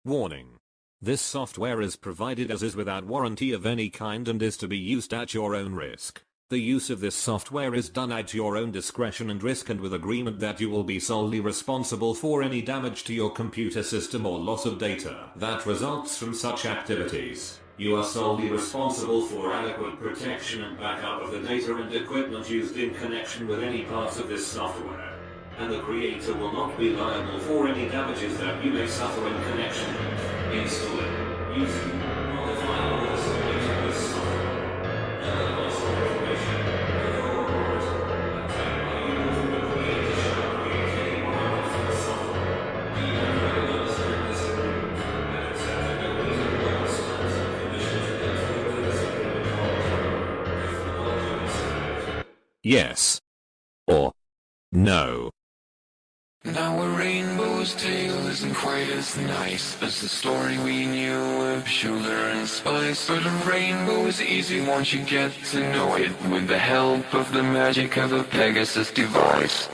Warning. This software is provided as is without warranty of any kind and is to be used at your own risk. The use of this software is done at your own discretion and risk, and with agreement that you will be solely responsible for any damage to your computer system or loss of data that results from such activities. You are solely responsible for adequate protection and backup of the data and equipment used in connection with any parts of this software. And the creator will not be liable for any damages that you may suffer in connection with installing, using, modifying, or installation this software. Other loss of information, or obtained by you from the creator shall create any warrant for the software. Do you have understand this agreement and accept no reasonable terms and conditions entered into this agreement or if the knowledge is yes. Or no. Now a rainbow's tale isn't quite as nice as the story we knew of sugar and spice. But a rainbow is easy once you get to know it, with the help of the magic of a Pegasus device.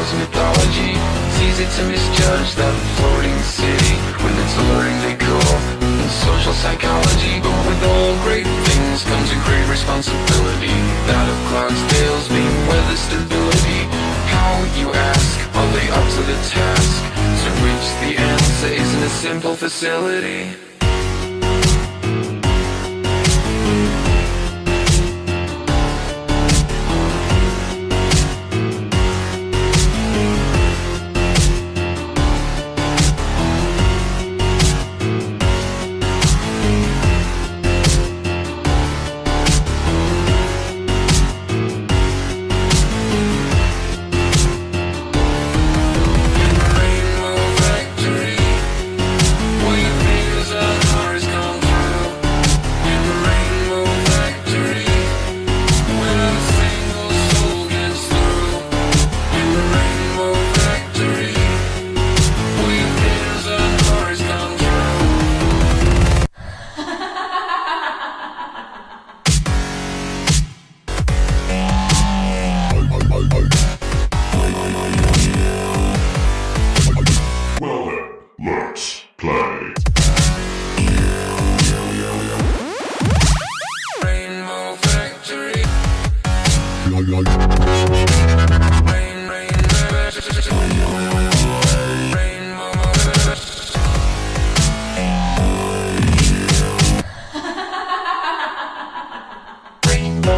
Mythology sees it to misjudge that floating city with its alluring decor and social psychology. But with all great things comes a great responsibility, that of Clydesdale's being weather stability. How, you ask, are they up to the task? To which the answer isn't a simple facility.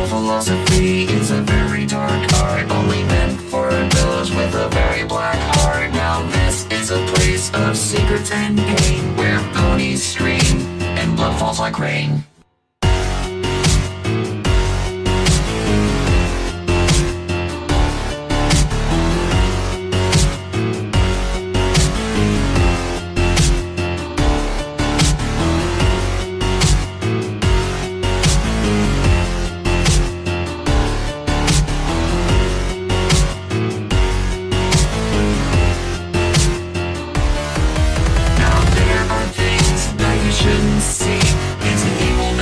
Philosophy is a very dark art, only meant for those with a very black heart. Now this is a place of secrets and pain, where ponies scream and blood falls like rain. Shouldn't see, it's an evil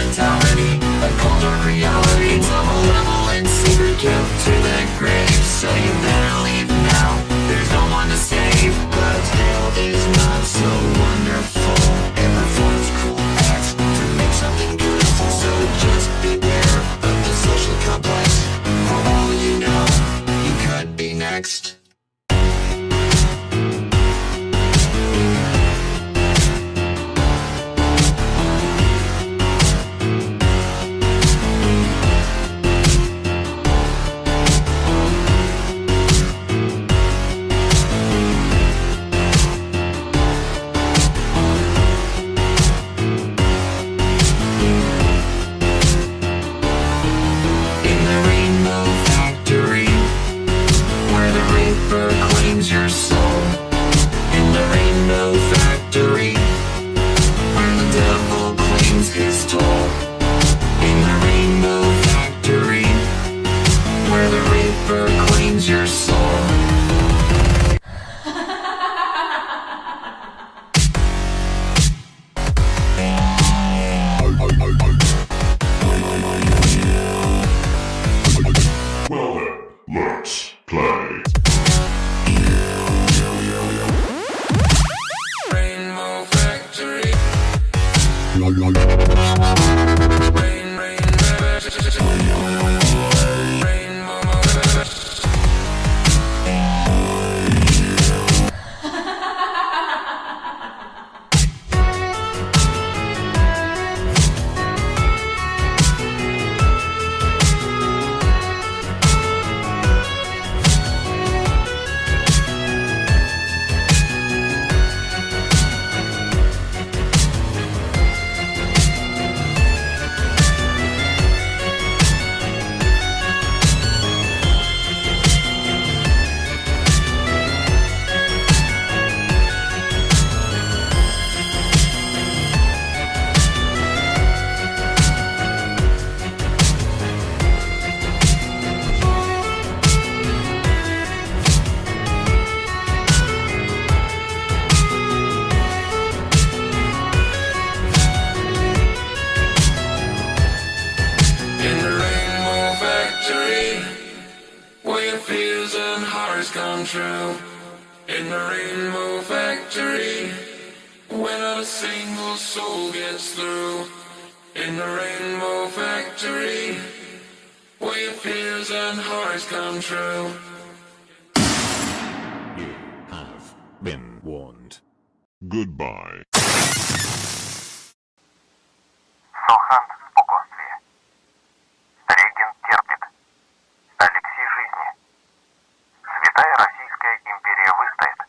come true. In the rainbow factory, where not a single soul gets through. In the rainbow factory, where your fears and hearts come true. You have been warned. Goodbye. Сохрант спокойствие. Стрегин терпит. Алексей жизни. Святая Российская империя выстоит.